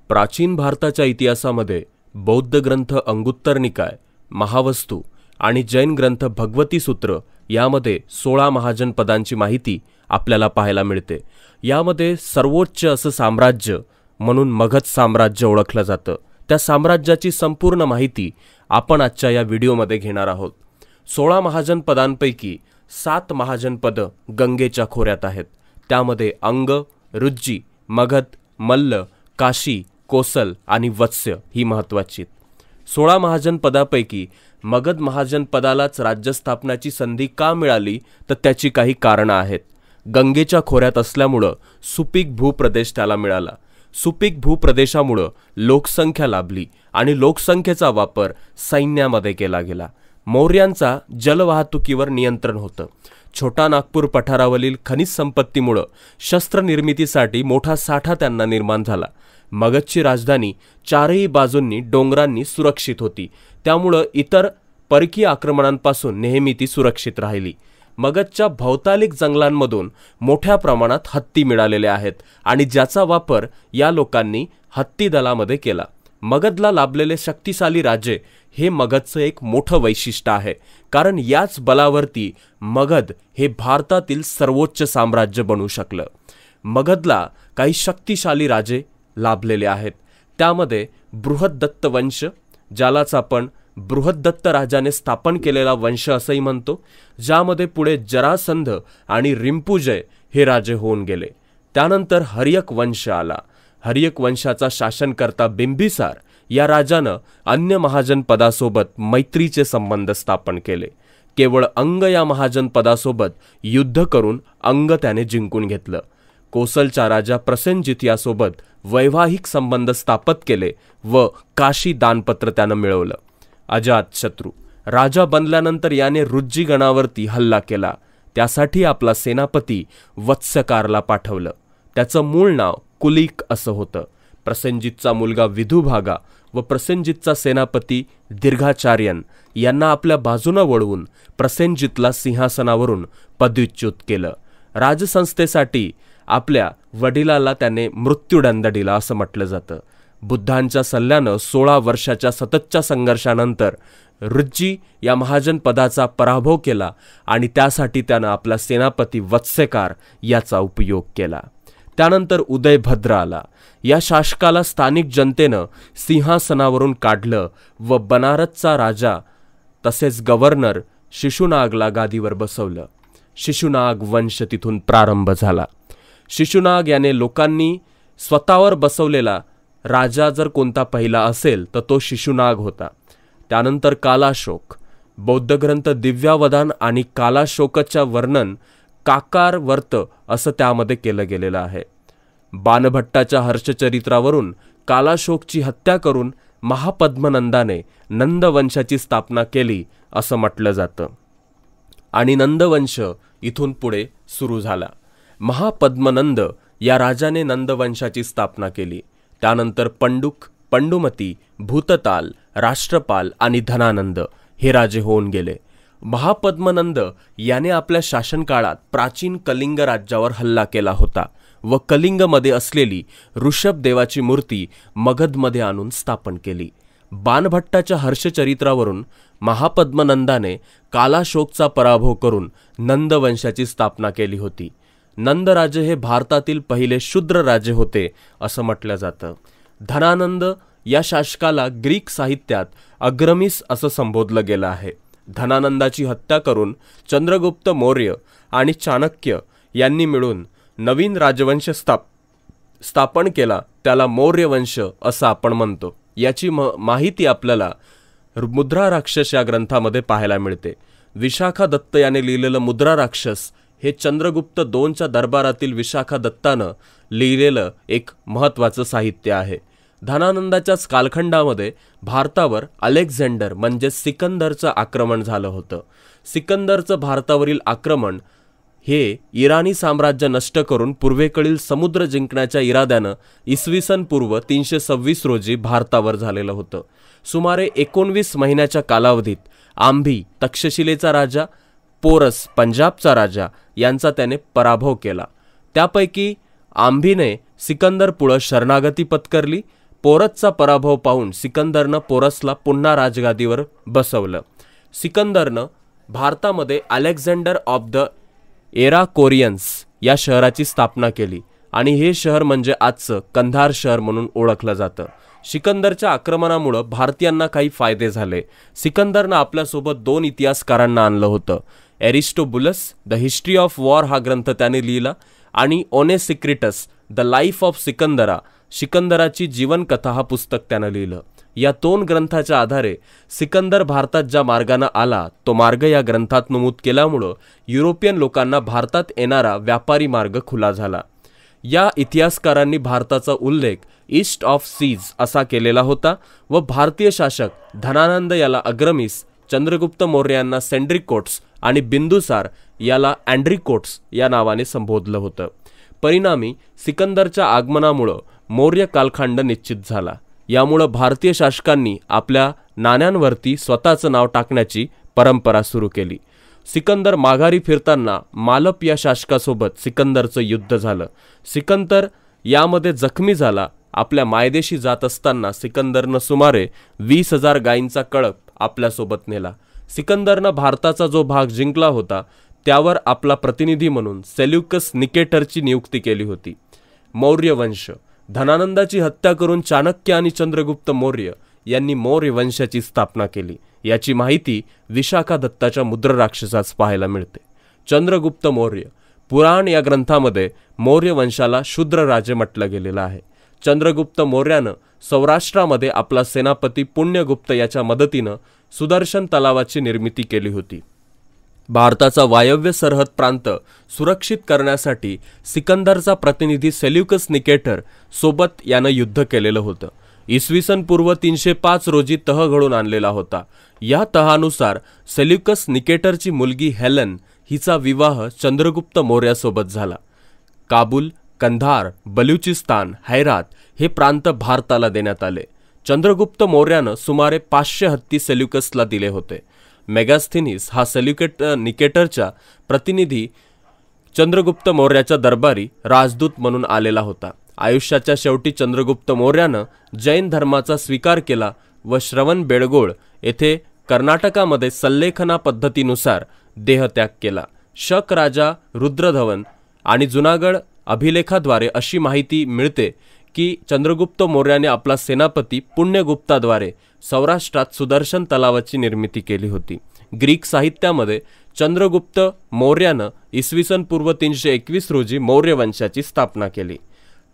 प्राचीन भारताच्या इतिहासामध्ये बौद्ध ग्रंथ अंगुत्तर निकाय, महावस्तू आणि जैन ग्रंथ भगवती सूत्र यामध्ये 16 महाजनपदांची माहिती आपल्याला पाहायला मिळते। यामध्ये सर्वोच्च असं साम्राज्य म्हणून मगध साम्राज्य ओळखलं जातं। त्या साम्राज्याची संपूर्ण माहिती आपण आजच्या या व्हिडिओमध्ये घेणार आहोत। 16 महाजनपदांपैकी 7 महाजनपद गंगेच्या खोऱ्यात आहेत। त्यामध्ये अंग, रुज्जी, मगध, मल्ल, काशी, कोसल आणि वत्स्य ही महत्त्वाची। 16 महाजनपदापैकी मगध महाजनपदालाच राज्यस्थापनाची संधी का मिळाली तर त्याची काही कारणं आहेत। गंगेच्या खोऱ्यात असल्यामुळं सुपीक भूप्रदेश त्याला मिळाला। सुपीक भूप्रदेशामुळं लोकसंख्या लाभली आणि लोकसंख्येचा वापर सैन्यामध्ये केला गेला। मौर्यांचा जलवाहतुकीवर नियंत्रण होतं। छोटा नागपूर पठारावरील खनिज संपत्तीमुळं शस्त्र निर्मितीसाठी मोठा साठा त्यांना निर्माण झाला। मगधची राजधानी चारही बाजूंनी डोंगरांनी सुरक्षित होती, त्यामुळं इतर परकीय आक्रमणांपासून नेहमी ती सुरक्षित राहिली। मगधच्या भौतालिक जंगलांमधून मोठ्या प्रमाणात हत्ती मिळालेले आहेत आणि ज्याचा वापर या लोकांनी हत्ती दलामध्ये केला। मगधला लाभलेले शक्तिशाली राजे हे मगधचं एक मोठं वैशिष्ट्य आहे, कारण याच बलावरती मगध हे भारतातील सर्वोच्च साम्राज्य बनू शकलं। मगधला काही शक्तिशाली राजे लाभलेले आहेत। त्यामध्ये बृहद्दत्त वंश, ज्यालाच आपण बृहद्दत्त राजाने स्थापन केलेला वंश असंही म्हणतो, ज्यामध्ये पुढे जरासंध आणि रिंपुजय हे राजे होऊन गेले। त्यानंतर हर्यक वंश आला। हर्यक वंशाचा शासनकर्ता बिंबिसार या राजानं अन्य महाजनपदासोबत मैत्रीचे संबंध स्थापन केले। केवळ अंग या महाजनपदासोबत युद्ध करून अंग त्याने जिंकून घेतलं। कोसलचा राजा प्रसेनजित यासोबत वैवाहिक संबंध स्थापित केले व काशी दानपत्र त्यानं मिळवलं। अजातशत्रू राजा बनल्यानंतर याने रुज्जी गणावरती हल्ला केला। त्यासाठी आपला सेनापती वत्स्यकारला पाठवलं। त्याचं मूळ नाव कुलिक असं होतं। प्रसेनजितचा मुलगा विधुभागा व प्रसेनजितचा सेनापती दीर्घाचार्यन यांना आपल्या बाजूनं वळवून प्रसेनजितला सिंहासनावरून पदच्युत केलं। राजसंस्थेसाठी आपल्या वडिलाला त्याने मृत्यूदंड दिला असं म्हटलं जातं। बुद्धांच्या सल्ल्यानं 16 वर्षाच्या सततच्या संघर्षानंतर रुज्जी या महाजनपदाचा पराभव केला आणि त्यासाठी त्यानं आपला सेनापती वत्स्यकार याचा उपयोग केला। त्यानंतर उदयभद्र आला। या शासकाला स्थानिक जनतेनं सिंहासनावरून काढलं व बनारसचा राजा तसेच गव्हर्नर शिशुनागला गादीवर बसवलं। शिशुनाग वंश तिथून प्रारंभ झाला। शिशुनाग याने लोकांनी स्वतःवर बसवलेला राजा जर कोणता पहिला असेल तर तो शिशुनाग होता। त्यानंतर कालाशोक, बौद्ध ग्रंथ दिव्यावधान आणि कालाशोकच्या वर्णन काकारवर्त असं त्यामध्ये केलं गेलेलं आहे। बाणभट्टाच्या हर्षचरित्रावरून कालाशोकची हत्या करून महापद्मनंदाने नंदवंशाची स्थापना केली असं म्हटलं जातं आणि नंदवंश इथून पुढे सुरू झाला। महापद्मनंद या राजाने नंदवंशाची स्थापना केली। त्यानंतर पंडुक, पंडुमती, भूतताल, राष्ट्रपाल आणि धनानंद हे राजे होऊन गेले। महापद्मनंद याने आपल्या शासनकाळात प्राचीन कलिंग राज्यावर हल्ला केला होता व कलिंगमध्ये असलेली ऋषभदेवाची मूर्ती मगधमध्ये आणून स्थापन केली। बाणभट्टाच्या हर्षचरित्रावरून महापद्मनंदाने कालाशोकचा पराभव करून नंदवंशाची स्थापना केली होती। नंदराजे हे भारतातील पहिले शूद्र राजे होते असं म्हटलं जातं। धनानंद या शासकाला ग्रीक साहित्यात अग्रमीस असं संबोधलं गेलं आहे। धनानंदाची हत्या करून चंद्रगुप्त मौर्य आणि चाणक्य यांनी मिळून नवीन राजवंश स्थापन केला, त्याला मौर्य वंश असं आपण म्हणतो। याची माहिती आपल्याला मुद्रा राक्षस या ग्रंथामध्ये पाहायला मिळते। विशाखा दत्त याने लिहिलेलं मुद्रा राक्षस हे चंद्रगुप्त II दरबारातील विशाखा दत्तानं लिहिलेलं एक महत्त्वाचं साहित्य आहे। धनानंदाच्याच कालखंडामध्ये भारतावर अलेक्झांडर म्हणजे सिकंदरचं आक्रमण झालं होतं। सिकंदरचं भारतावरील आक्रमण हे इराणी साम्राज्य नष्ट करून पूर्वेकडील समुद्र जिंकण्याच्या इराद्यानं इसवी सन पूर्व 326 रोजी भारतावर झालेलं होतं। सुमारे 19 महिन्याच्या कालावधीत आंभी तक्षशिलेचा राजा, पोरस पंजाबचा राजा यांचा त्याने पराभव केला। त्यापैकी आंभीने सिकंदरपुढे शरणागती पत्करली, पोरसचा पराभव पाहून सिकंदरनं पोरसला पुन्हा राजगादीवर बसवलं. सिकंदरनं भारतामध्ये अलेक्झांडर ऑफ द एराकोरियन्स या शहराची स्थापना केली आणि हे शहर म्हणजे आजचं कंधार शहर म्हणून ओळखलं जातं. सिकंदरच्या आक्रमणामुळे भारतीयांना काही फायदे झाले. सिकंदरनं आपल्यासोबत 2 इतिहासकारांना आणलं होतं. Aristobulus the history of war हा ग्रंथ त्याने लिहिला आणि Onesicritus the life of Sikandra सिकंदराची जीवनकथा हा पुस्तक त्यानं लिहिलं. या 2 ग्रंथाच्या आधारे सिकंदर भारतात ज्या मार्गाने आला तो मार्ग या ग्रंथात नमूद केल्यामुळं युरोपियन लोकांना भारतात येणारा व्यापारी मार्ग खुला झाला. या इतिहासकारांनी भारताचा उल्लेख ईस्ट ऑफ सीज असा केलेला होता व भारतीय शासक धनानंद याला अग्रमीस, चंद्रगुप्त मौर्य यांना सेंड्रिकोट्स आणि बिंदुसार याला अँड्रिकोट्स या नावाने संबोधलं होतं. परिणामी सिकंदरच्या आगमनामुळं मौर्य कालखंड निश्चित झाला. यामुळं भारतीय शासकांनी आपल्या नाण्यांवरती स्वतःचं नाव टाकण्याची परंपरा सुरू केली. सिकंदर माघारी फिरताना मालप या शासकासोबत सिकंदरचं युद्ध झालं. सिकंदर यामध्ये जखमी झाला. आपल्या मायदेशी जात असताना सिकंदरनं सुमारे 20,000 गायींचा कळप आपल्यासोबत नेला. सिकंदरनं भारताचा जो भाग जिंकला होता त्यावर आपला प्रतिनिधी म्हणून सेल्युकस निकेटरची नियुक्ती केली होती. मौर्य वंश धनानंदाची हत्या करून चाणक्य आणि चंद्रगुप्त मौर्य यांनी मौर्य वंशाची स्थापना केली. याची माहिती विशाखा दत्ताच्या मुद्र राक्षसास पाहायला मिळते. चंद्रगुप्त मौर्य पुराण या ग्रंथामध्ये मौर्य वंशाला शूद्र राजे म्हटलं गेलेलं आहे. चंद्रगुप्त मौर्यानं सौराष्ट्रामध्ये आपला सेनापती पुण्यगुप्त याच्या मदतीनं सुदर्शन तलावाची निर्मिती केली होती. भारताचा वायव्य सरहद प्रांत सुरक्षित करण्यासाठी सिकंदरचा प्रतिनिधी सेल्युकस निकेटर सोबत यानं युद्ध केलेलं होतं. इसवी सन पूर्व 305 रोजी तह घडून आणलेला होता. या तहानुसार सेल्युकस निकेटरची मुलगी हेलन हिचा विवाह चंद्रगुप्त मौर्यासोबत झाला. काबूल, कंधार, बलुचिस्तान, हैरात हे प्रांत भारताला देण्यात आले. चंद्रगुप्त मौर्यानं सुमारे 500 हत्ती सेल्युकसला दिले होते. मेगास्थेनिस हा निकेटरचा प्रतिनिधी चंद्रगुप्त मौर्याच्या दरबारी राजदूत म्हणून आलेला होता. आयुष्याच्या शेवटी चंद्रगुप्त मौर्यानं जैन धर्माचा स्वीकार केला व श्रवणबेळगोळ येथे कर्नाटकामध्ये सल्लेखना पद्धतीनुसार देहत्याग केला. शक राजा रुद्रधवन आणि जुनागड अभिलेखाद्वारे अशी माहिती मिळते की चंद्रगुप्त मौर्याने आपला सेनापती पुण्यगुप्ताद्वारे सौराष्ट्रात सुदर्शन तलावाची निर्मिती केली होती. ग्रीक साहित्यामध्ये चंद्रगुप्त मौर्यानं इसवी सन पूर्व 321 रोजी मौर्य वंशाची स्थापना केली.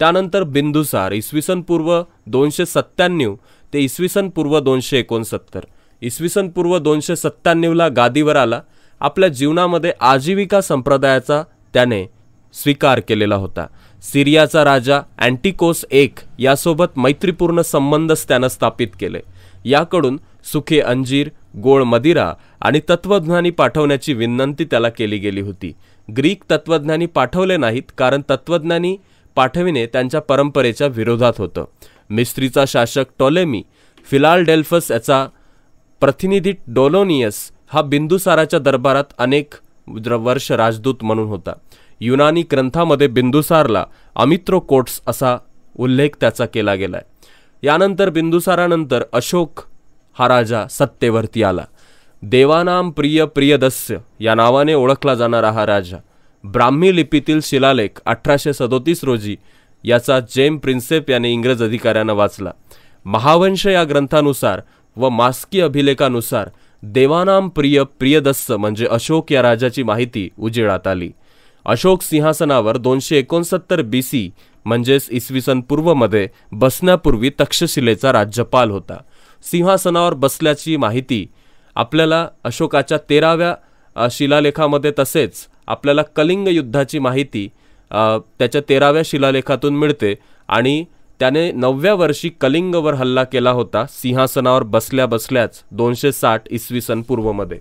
त्यानंतर बिंदुसार इसवी सन पूर्व 297 ते इसवी सन पूर्व 269. इसवी सन पूर्व 297ला गादीवर आला. आपल्या जीवनामध्ये आजीविका संप्रदायाचा त्याने स्वीकार केलेला होता. सिरियाचा राजा अँटिकोस I यासोबत मैत्रीपूर्ण संबंधच त्यानं स्थापित केले. याकडून सुखे अंजीर, गोळ मदिरा आणि तत्वज्ञानी पाठवण्याची विनंती त्याला केली गेली होती. ग्रीक तत्वज्ञानी पाठवले नाहीत कारण तत्वज्ञानी पाठविणे त्यांच्या परंपरेच्या विरोधात होतं. मिस्रीचा शासक टॉलेमी फिलाडेल्फस याचा प्रतिनिधी डोलोनियस हा बिंदुसाराच्या दरबारात अनेक वर्ष राजदूत म्हणून होता. युनानी ग्रंथामध्ये बिंदुसारला अमित्रोकोट्स असा उल्लेख त्याचा केला गेलाय. यानंतर बिंदुसारानंतर अशोक हा राजा सत्तेवरती आला. देवानाम प्रिय प्रियदस्य या नावाने ओळखला जाणारा हा राजा ब्राह्मी लिपीतील शिलालेख 1837 रोजी याचा जेम प्रिन्सेप याने इंग्रज अधिकाऱ्यांना वाचला. महावंश या ग्रंथानुसार व मास्की अभिलेखानुसार देवानाम प्रिय प्रियदस्य म्हणजे अशोक या राजाची माहिती उजेडात आली. अशोक सिंहासनावर 269 BC म्हणजेच इसवी सन पूर्वमध्ये बसण्यापूर्वी तक्षशिलेचा राज्यपाल होता. सिंहासनावर बसल्याची माहिती आपल्याला अशोकाच्या 13व्या शिलालेखामध्ये तसेच आपल्याला कलिंग युद्धाची माहिती त्याच्या 13व्या शिलालेखातून मिळते आणि त्याने 9व्या वर्षी कलिंगवर हल्ला केला होता सिंहासनावर बसल्या बसल्याच 260 इसवी सन पूर्वमध्ये.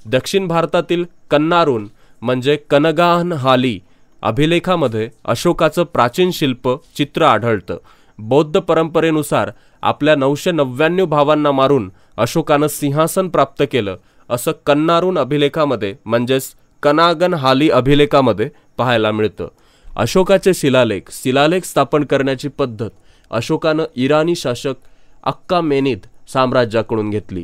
दक्षिण भारतातील कन्नारून म्हणजे कनगानहाली अभिलेखामध्ये अशोकाचं प्राचीन शिल्प चित्र आढळतं. बौद्ध परंपरेनुसार आपल्या 999 भावांना मारून अशोकानं सिंहासन प्राप्त केलं असं कन्नारून अभिलेखामध्ये म्हणजेच कनागनहाली अभिलेखामध्ये पाहायला मिळतं. अशोकाचे शिलालेख स्थापन करण्याची पद्धत अशोकानं इराणी शासक अक्कामेनिद साम्राज्याकडून घेतली.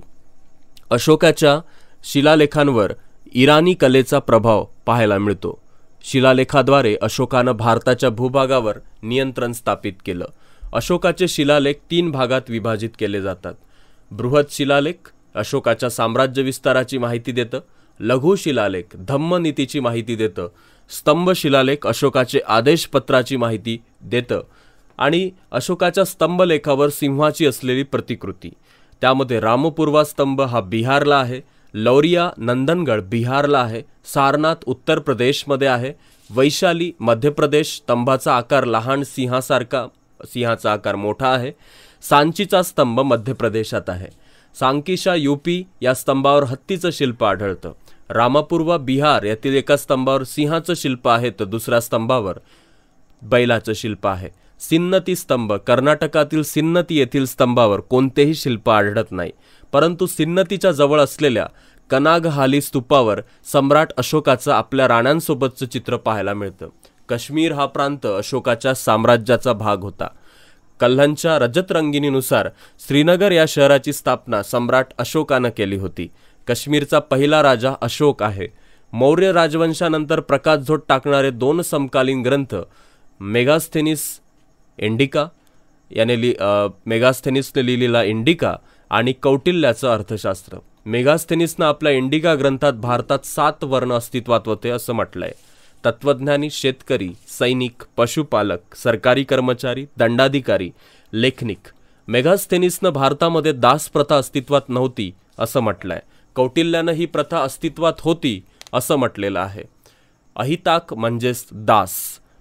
अशोकाच्या शिलालेखांवर इराणी कलेचा प्रभाव पाहायला मिळतो. शिलालेखाद्वारे अशोकानं भारताच्या भूभागावर नियंत्रण स्थापित केलं. अशोकाचे शिलालेख 3 भागात विभाजित केले जातात. बृहत शिलालेख अशोकाच्या साम्राज्य विस्ताराची माहिती देतं. लघु शिलालेख धम्मनीतीची माहिती देतं. स्तंभ शिलालेख अशोकाचे आदेशपत्राची माहिती देतं आणि अशोकाच्या स्तंभलेखावर सिंहाची असलेली प्रतिकृती. त्यामध्ये रामपूर्वा स्तंभ हा बिहारला आहे, लौरिया नंदनगड बिहारला आहे, सारनाथ उत्तर प्रदेशमध्ये आहे, वैशाली मध्य प्रदेश स्तंभाचा आकार लहान सिंहाचा आकार मोठा आहे, सांचीचा स्तंभ मध्य प्रदेशात आहे, सांकीशा यूपी या स्तंभावर हत्तीचं शिल्प आढळतं. रामपूर्वा बिहार यातील एका स्तंभावर सिंहाचं शिल्प आहे तर दुसऱ्या स्तंभावर बैलाचं शिल्प आहे. सिन्नती स्तंभ कर्नाटकातील सिन्नती येथील स्तंभावर कोणतेही शिल्प आढळत नाही, परंतु सिन्नतीच्या जवळ असलेल्या कनागहाली स्तूपावर सम्राट अशोकाचं आपल्या राण्यांसोबतचं चित्र पाहायला मिळतं. काश्मीर हा प्रांत अशोकाच्या साम्राज्याचा भाग होता. कल्हणच्या रजत रंगिणीनुसार श्रीनगर या शहराची स्थापना सम्राट अशोकानं केली होती. काश्मीरचा पहिला राजा अशोक आहे. मौर्य राजवंशानंतर प्रकाशझोत टाकणारे 2 समकालीन ग्रंथ मेगास्थेनिस इंडिका मेगास्थेनिसने लिहिलेला इंडिका आणि कौटिल्याचं अर्थशास्त्र. मेगास्थेनिसनं आपल्या इंडिका ग्रंथात भारतात 7 वर्ण अस्तित्वात होते असं म्हटलंय. तत्वज्ञानी, शेतकरी, सैनिक, पशुपालक, सरकारी कर्मचारी, दंडाधिकारी, लेखनिक. मेगास्थेनिसनं भारतामध्ये दास प्रथा अस्तित्वात नव्हती असं म्हटलंय. कौटिल्यानं ही प्रथा अस्तित्वात होती असं म्हटलेलं आहे. अहिताक म्हणजेच दास.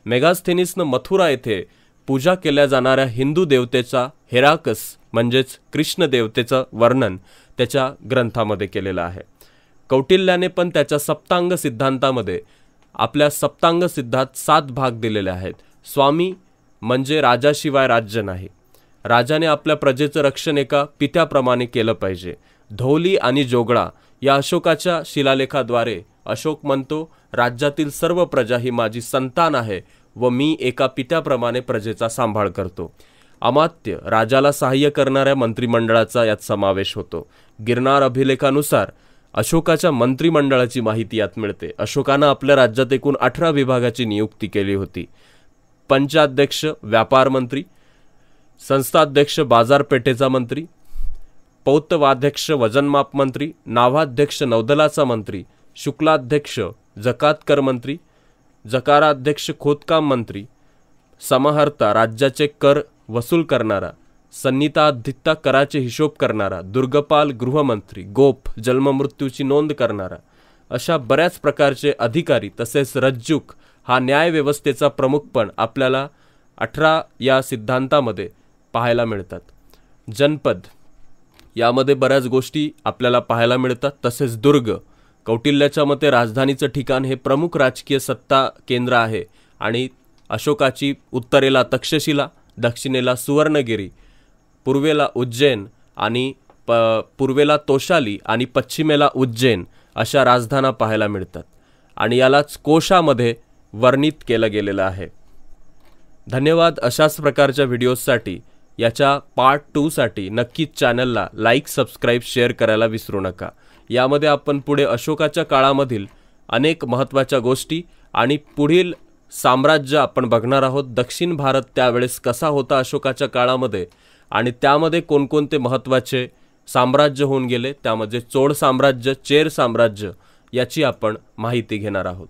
मेगास्थेनिसनं मथुरा येथे पूजा केल्या जाणाऱ्या हिंदू देवतेचा हेराकस म्हणजेच कृष्ण देवतेचं वर्णन त्याच्या ग्रंथामध्ये केलेलं आहे. कौटिल्याने पण त्याच्या सप्तांग सिद्धांतामध्ये आपल्या सप्तांग सिद्धांत 7 भाग दिलेले आहेत. स्वामी म्हणजे राजाशिवाय राज्य नाही. राजाने आपल्या प्रजेचं रक्षण एका पित्याप्रमाणे केलं पाहिजे. धौली आणि जोगळा या अशोकाच्या शिलालेखाद्वारे अशोक म्हणतो, राज्यातील सर्व प्रजा ही माझी संतान आहे व मी एका पित्याप्रमाणे प्रजेचा सांभाळ करतो. अमात्य राजाला सहाय्य करणाऱ्या मंत्रिमंडळाचा यात समावेश होतो. गिरनार अभिलेखानुसार अशोकाच्या मंत्रिमंडळाची माहिती यात मिळते. अशोकानं आपल्या राज्यात एकूण 18 विभागाची नियुक्ती केली होती. पंचाध्यक्ष व्यापार मंत्री, संस्थाध्यक्ष बाजारपेठेचा मंत्री, पौतवाध्यक्ष वजनमाप मंत्री, नावाध्यक्ष नौदलाचा मंत्री, शुक्लाध्यक्ष जकात कर मंत्री, जकाराध्यक्ष खोदकाम मंत्री, समहर्ता राज्याचे कर वसूल करणारा, संहिताधित्ता कराचे हिशोब करणारा, दुर्गपाल गृहमंत्री, गोप जन्ममृत्यूची नोंद करणारा, अशा बऱ्याच प्रकारचे अधिकारी तसेच रज्जुक हा न्यायव्यवस्थेचा प्रमुखपण आपल्याला 18 या सिद्धांतामध्ये पाहायला मिळतात. जनपद यामध्ये बऱ्याच गोष्टी आपल्याला पाहायला मिळतात. तसेच दुर्ग, कौटिल्याच्या मते राजधानीचं ठिकाण हे प्रमुख राजकीय सत्ता केंद्र आहे आणि अशोकाची उत्तरेला तक्षशिला, दक्षिणेला सुवर्णगिरी, पूर्वेला उज्जैन आणि पूर्वेला तोशाली आणि पश्चिमेला उज्जैन अशा राजधान्या पाहायला मिळतात आणि यालाच कोशामध्ये वर्णित केलं गेलेलं आहे. धन्यवाद. अशाच प्रकारच्या व्हिडिओजसाठी याच्या पार्ट 2 साठी नक्कीच चॅनलला लाईक, सबस्क्राईब, शेअर करायला विसरू नका. यामध्ये आपण पुढे अशोकाच्या काळामधील अनेक महत्त्वाच्या गोष्टी आणि पुढील साम्राज्य आपण बघणार आहोत. दक्षिण भारत त्यावेळेस कसा होता अशोकाच्या काळामध्ये आणि त्यामध्ये कोणकोणते महत्त्वाचे साम्राज्य होऊन गेले, त्यामध्ये चोळ साम्राज्य, चेर साम्राज्य याची आपण माहिती घेणार आहोत.